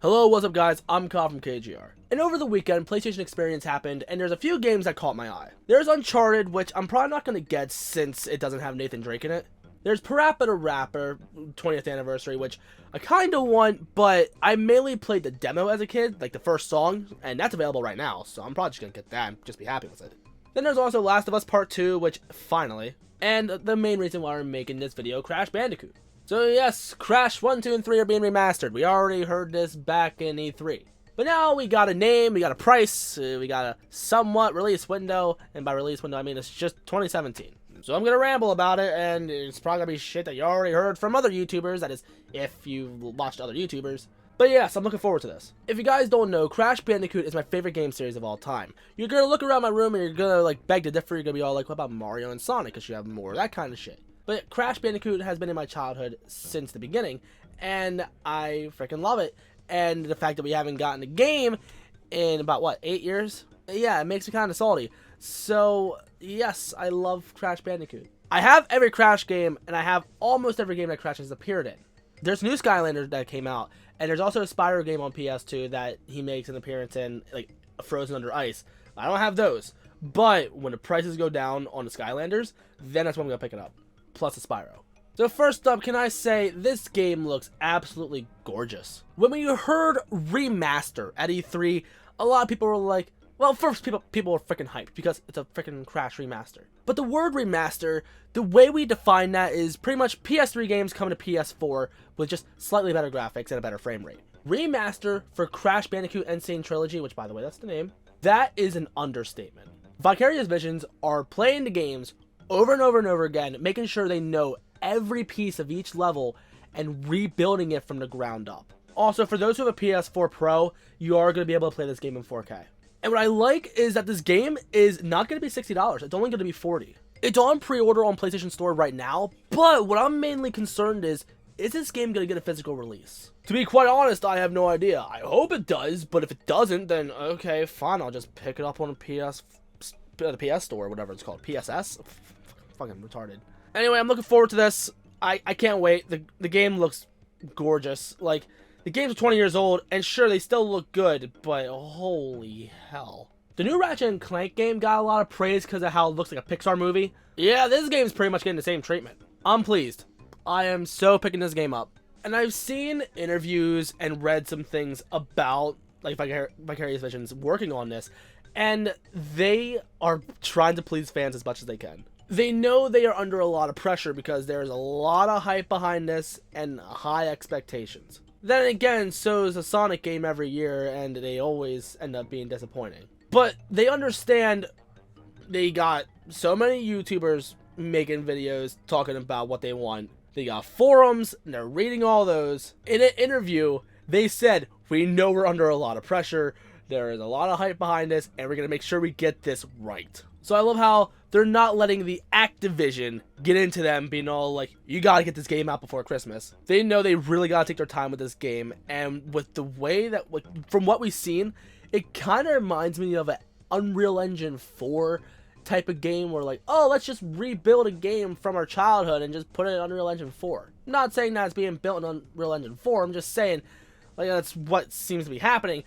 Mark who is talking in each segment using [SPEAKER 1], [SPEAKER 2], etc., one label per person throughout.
[SPEAKER 1] Hello, what's up guys, I'm Kyle from KGR. And over the weekend, PlayStation Experience happened, and there's a few games that caught my eye. There's Uncharted, which I'm probably not going to get since it doesn't have Nathan Drake in it. There's Parappa the Rapper, 20th anniversary, which I kind of want, but I mainly played the demo as a kid, like the first song, and that's available right now, so I'm probably just going to get that and just be happy with it. Then there's also Last of Us Part 2, which, finally, and the main reason why I'm making this video, Crash Bandicoot. So yes, Crash 1, 2, and 3 are being remastered. We already heard this back in E3. But now we got a name, we got a price, we got a somewhat release window, and by release window I mean it's just 2017. So I'm gonna ramble about it, and it's probably gonna be shit that you already heard from other YouTubers, that is, if you watched other YouTubers. But yes, I'm looking forward to this. If you guys don't know, Crash Bandicoot is my favorite game series of all time. You're gonna look around my room and you're gonna like beg to differ, you're gonna be all like, what about Mario and Sonic, because you have more of that kind of shit. But Crash Bandicoot has been in my childhood since the beginning, and I freaking love it. And the fact that we haven't gotten a game in about, what, 8 years? Yeah, it makes me kind of salty. So, yes, I love Crash Bandicoot. I have every Crash game, and I have almost every game that Crash has appeared in. There's new Skylanders that came out, and there's also a Spyro game on PS2 that he makes an appearance in, like, Frozen Under Ice. I don't have those, but when the prices go down on the Skylanders, then that's when I'm going to pick it up. Plus a Spyro. So first up, can I say this game looks absolutely gorgeous. When we heard remaster at E3, a lot of people were like, well, first people were freaking hyped because it's a freaking Crash remaster. But the word remaster, the way we define that is pretty much PS3 games coming to PS4 with just slightly better graphics and a better frame rate. Remaster for Crash Bandicoot and Sane Trilogy, which by the way, that's the name, that is an understatement. Vicarious Visions are playing the games over and over and over again, making sure they know every piece of each level and rebuilding it from the ground up. Also, for those who have a PS4 Pro, you are going to be able to play this game in 4K. And what I like is that this game is not going to be $60, it's only going to be $40. It's on pre-order on PlayStation Store right now, but what I'm mainly concerned is this game going to get a physical release? To be quite honest, I have no idea. I hope it does, but if it doesn't, then okay, fine, I'll just pick it up on the PS Store, whatever it's called, PSS? Fucking retarded. Anyway, I'm looking forward to this. I can't wait. The game looks gorgeous. Like, the game's 20 years old, and sure, they still look good, but holy hell. The new Ratchet & Clank game got a lot of praise because of how it looks like a Pixar movie. Yeah, this game's pretty much getting the same treatment. I'm pleased. I am so picking this game up. And I've seen interviews and read some things about, like, Vicarious Visions working on this, and they are trying to please fans as much as they can. They know they are under a lot of pressure because there's a lot of hype behind this and high expectations. Then again, so is a Sonic game every year, and they always end up being disappointing. But they understand they got so many YouTubers making videos talking about what they want. They got forums, and they're reading all those. In an interview, they said, we know we're under a lot of pressure, there is a lot of hype behind this, and we're going to make sure we get this right. So I love how they're not letting the Activision get into them being all like, you gotta get this game out before Christmas. They know they really gotta take their time with this game, and with the way that, from what we've seen, it kind of reminds me of an Unreal Engine 4 type of game where like, oh, let's just rebuild a game from our childhood and just put it in Unreal Engine 4. I'm not saying that it's being built in Unreal Engine 4, I'm just saying, like, that's what seems to be happening,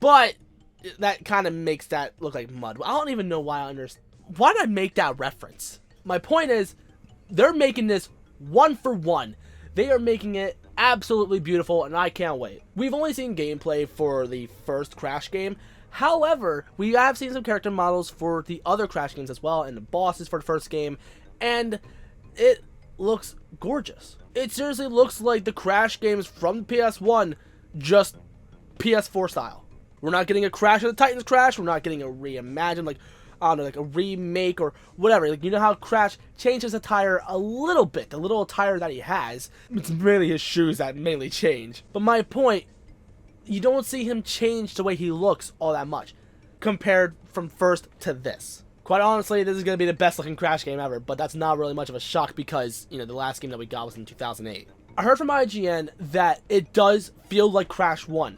[SPEAKER 1] but that kind of makes that look like mud. I don't even know why why did I make that reference? My point is, they're making this one for one. They are making it absolutely beautiful, and I can't wait. We've only seen gameplay for the first Crash game. However, we have seen some character models for the other Crash games as well, and the bosses for the first game, and it looks gorgeous. It seriously looks like the Crash games from the PS1, just PS4 style. We're not getting a Crash of the Titans Crash, we're not getting a reimagined, like, I don't know, like a remake or whatever. Like, you know how Crash changes attire a little bit, the little attire that he has. It's mainly his shoes that mainly change. But my point, you don't see him change the way he looks all that much compared from first to this. Quite honestly, this is going to be the best looking Crash game ever, but that's not really much of a shock because, you know, the last game that we got was in 2008. I heard from IGN that it does feel like Crash 1,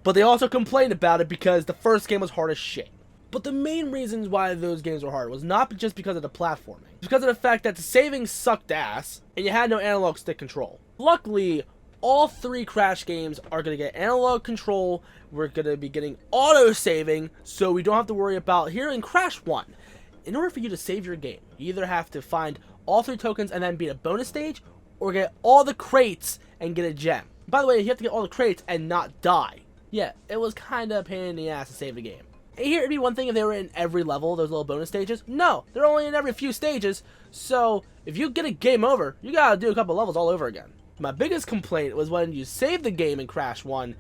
[SPEAKER 1] but they also complained about it because the first game was hard as shit. But the main reasons why those games were hard was not just because of the platforming. It's because of the fact that the saving sucked ass, and you had no analog stick control. Luckily, all 3 Crash games are going to get analog control. We're going to be getting auto-saving, so we don't have to worry about, here in Crash 1, in order for you to save your game, you either have to find all 3 tokens and then beat a bonus stage, or get all the crates and get a gem. By the way, you have to get all the crates and not die. Yeah, it was kind of a pain in the ass to save the game. Here, it'd be one thing if they were in every level, those little bonus stages. No, they're only in every few stages, so if you get a game over, you gotta do a couple levels all over again. My biggest complaint was when you save the game in Crash 1,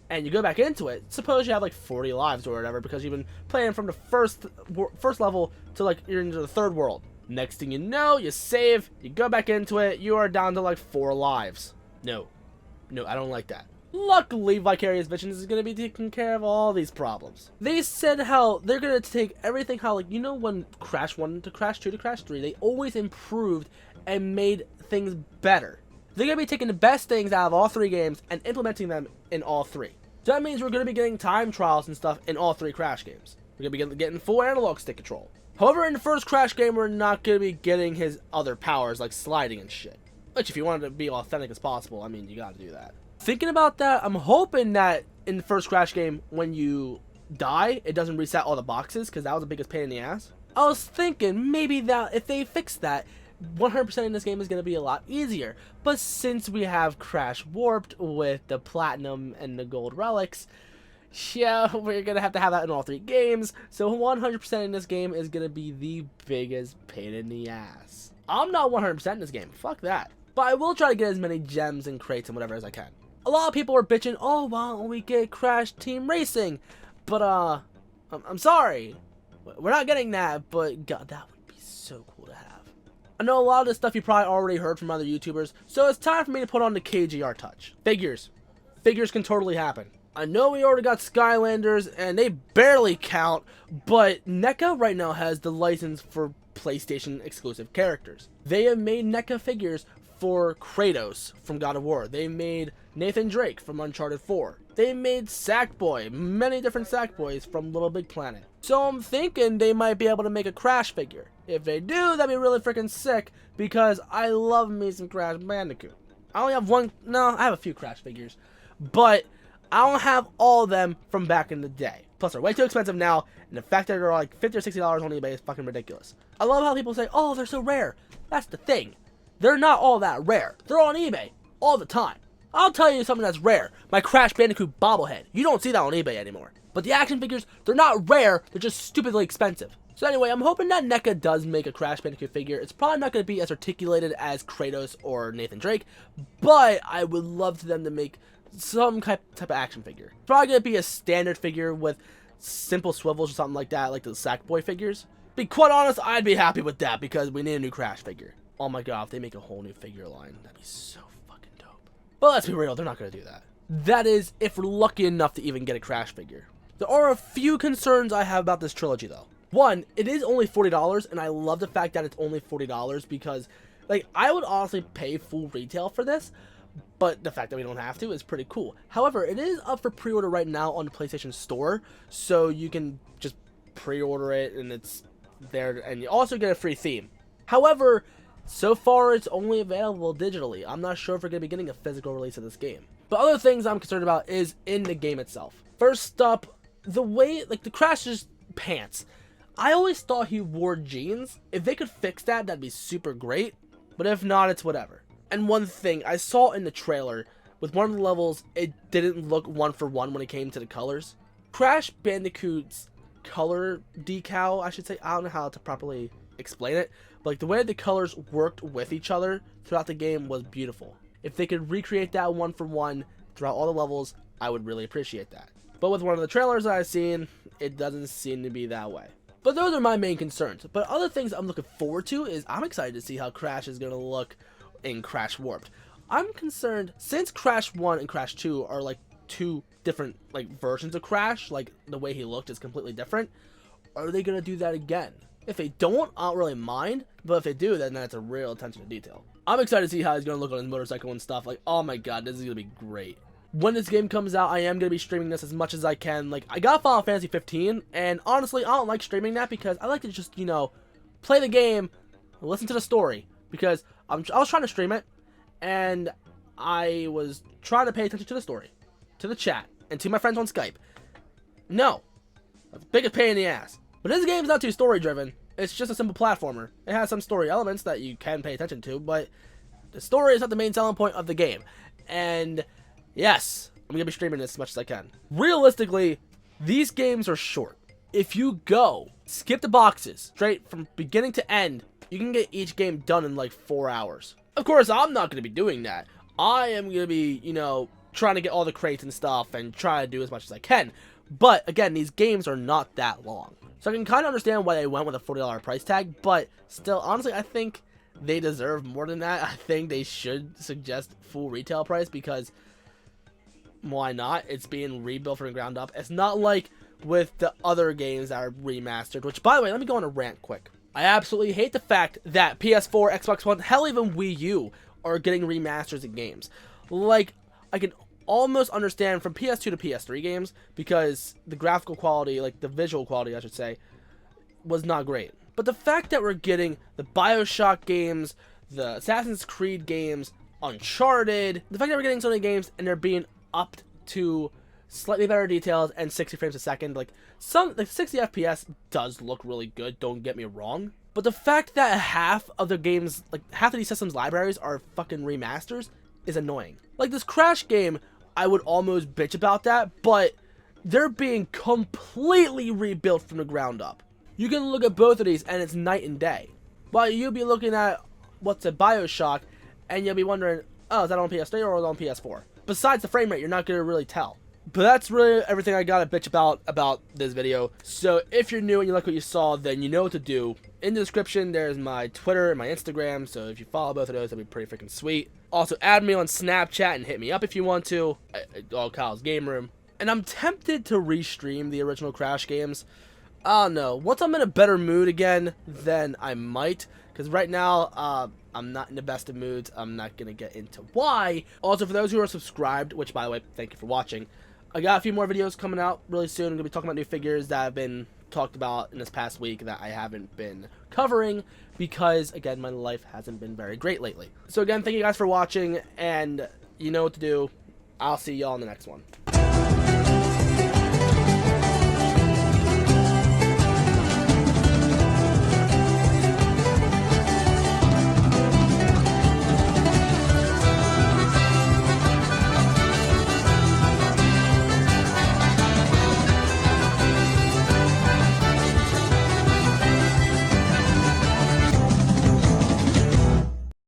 [SPEAKER 1] and you go back into it, suppose you have like 40 lives or whatever, because you've been playing from the first level to like, you're into the 3rd world. Next thing you know, you save, you go back into it, you are down to like 4 lives. No, I don't like that. Luckily, Vicarious Visions is going to be taking care of all these problems. They said how they're going to take everything, how, like, you know, when Crash 1 to Crash 2 to Crash 3, they always improved and made things better. They're going to be taking the best things out of all 3 games and implementing them in all 3. So that means we're going to be getting time trials and stuff in all 3 Crash games. We're going to be getting full analog stick control. However, in the first Crash game, we're not going to be getting his other powers, like sliding and shit. Which, if you want it to be authentic as possible, I mean, you got to do that. Thinking about that, I'm hoping that in the first Crash game, when you die, it doesn't reset all the boxes, because that was the biggest pain in the ass. I was thinking maybe that if they fix that, 100% in this game is going to be a lot easier. But since we have Crash Warped with the Platinum and the Gold Relics, yeah, we're going to have that in all 3 games. So 100% in this game is going to be the biggest pain in the ass. I'm not 100% in this game. Fuck that. But I will try to get as many gems and crates and whatever as I can. A lot of people are bitching, oh, why don't we get Crash Team Racing? But, I'm sorry. We're not getting that, but God, that would be so cool to have. I know a lot of this stuff you probably already heard from other YouTubers, so it's time for me to put on the KGR touch. Figures. Figures can totally happen. I know we already got Skylanders, and they barely count, but NECA right now has the license for PlayStation exclusive characters. They have made NECA figures for Kratos from God of War. They made Nathan Drake from Uncharted 4. They made Sackboy, many different Sackboys from Little Big Planet. So I'm thinking they might be able to make a Crash figure. If they do, that'd be really freaking sick, because I love me some Crash Bandicoot. I only have one, no, I have a few Crash figures, but I don't have all of them from back in the day. Plus, they're way too expensive now, and the fact that they're like $50 or $60 on eBay is fucking ridiculous. I love how people say, oh, they're so rare. That's the thing. They're not all that rare. They're on eBay all the time. I'll tell you something that's rare. My Crash Bandicoot bobblehead. You don't see that on eBay anymore. But the action figures, they're not rare. They're just stupidly expensive. So anyway, I'm hoping that NECA does make a Crash Bandicoot figure. It's probably not going to be as articulated as Kratos or Nathan Drake, but I would love for them to make some type of action figure. Probably going to be a standard figure with simple swivels or something like that, like the Sackboy figures. Be quite honest, I'd be happy with that, because we need a new Crash figure. Oh my god, if they make a whole new figure line, that'd be so fucking dope. But let's be real, they're not going to do that. That is, if we're lucky enough to even get a Crash figure. There are a few concerns I have about this trilogy, though. One, it is only $40, and I love the fact that it's only $40, because, like, I would honestly pay full retail for this, but the fact that we don't have to is pretty cool. However, it is up for pre-order right now on the PlayStation Store, so you can just pre-order it, and it's there, and you also get a free theme. However, so far it's only available digitally. I'm not sure if we're going to be getting a physical release of this game. But other things I'm concerned about is in the game itself. First up, the way, like, the Crash's pants. I always thought he wore jeans. If they could fix that, that'd be super great. But if not, it's whatever. And one thing, I saw in the trailer, with one of the levels, it didn't look one for one when it came to the colors. Crash Bandicoot's color decal, I should say, I don't know how to properly explain it, but like the way the colors worked with each other throughout the game was beautiful. If they could recreate that one for one throughout all the levels, I would really appreciate that. But with one of the trailers that I've seen, it doesn't seem to be that way. But those are my main concerns. But other things I'm looking forward to is I'm excited to see how Crash is going to look in Crash Warped. I'm concerned, since Crash 1 and Crash 2 are like two different like versions of Crash, like the way he looked is completely different, are they going to do that again? If they don't, I don't really mind, but if they do, then that's a real attention to detail. I'm excited to see how he's going to look on his motorcycle and stuff. Like, oh my god, this is going to be great. When this game comes out, I am going to be streaming this as much as I can. Like, I got Final Fantasy 15, and honestly, I don't like streaming that because I like to just, you know, play the game, listen to the story. Because I was trying to stream it, and I was trying to pay attention to the story, to the chat, and to my friends on Skype. No. That's the biggest pain in the ass. But this game's not too story-driven. It's just a simple platformer. It has some story elements that you can pay attention to, but the story is not the main selling point of the game. And yes, I'm going to be streaming this as much as I can. Realistically, these games are short. If you go, skip the boxes, straight from beginning to end, you can get each game done in like 4 hours. Of course, I'm not going to be doing that. I am going to be, you know, trying to get all the crates and stuff and try to do as much as I can. But, again, these games are not that long. So I can kind of understand why they went with a $40 price tag, but still, honestly, I think they deserve more than that. I think they should suggest full retail price because why not? It's being rebuilt from the ground up. It's not like with the other games that are remastered, which, by the way, let me go on a rant quick. I absolutely hate the fact that PS4, Xbox One, hell, even Wii U are getting remasters of games. Like, I can almost understand from PS2 to PS3 games because the graphical quality, like the visual quality I should say, was not great. But the fact that we're getting the BioShock games, the Assassin's Creed games, Uncharted, the fact that we're getting so many games and they're being upped to slightly better details and 60 frames a second, like 60 FPS does look really good, don't get me wrong. But the fact that half of the games, like half of these systems libraries are fucking remasters is annoying. Like this Crash game, I would almost bitch about that, but they're being completely rebuilt from the ground up. You can look at both of these and it's night and day. But you'll be looking at what's a BioShock and you'll be wondering, oh, is that on PS3 or on PS4? Besides the frame rate, you're not going to really tell. But that's really everything I got to bitch about this video. So if you're new and you like what you saw, then you know what to do. In the description, there's my Twitter and my Instagram. So if you follow both of those, that'd be pretty freaking sweet. Also, add me on Snapchat and hit me up if you want to. All Kyle's Game Room. And I'm tempted to restream the original Crash games. I don't know. Once I'm in a better mood again, then I might. Because right now, I'm not in the best of moods. I'm not going to get into why. Also, for those who are subscribed, which, by the way, thank you for watching. I got a few more videos coming out really soon. I'm going to be talking about new figures that have been talked about in this past week that I haven't been covering because, again, my life hasn't been very great lately. So, again, thank you guys for watching, and you know what to do. I'll see y'all in the next one.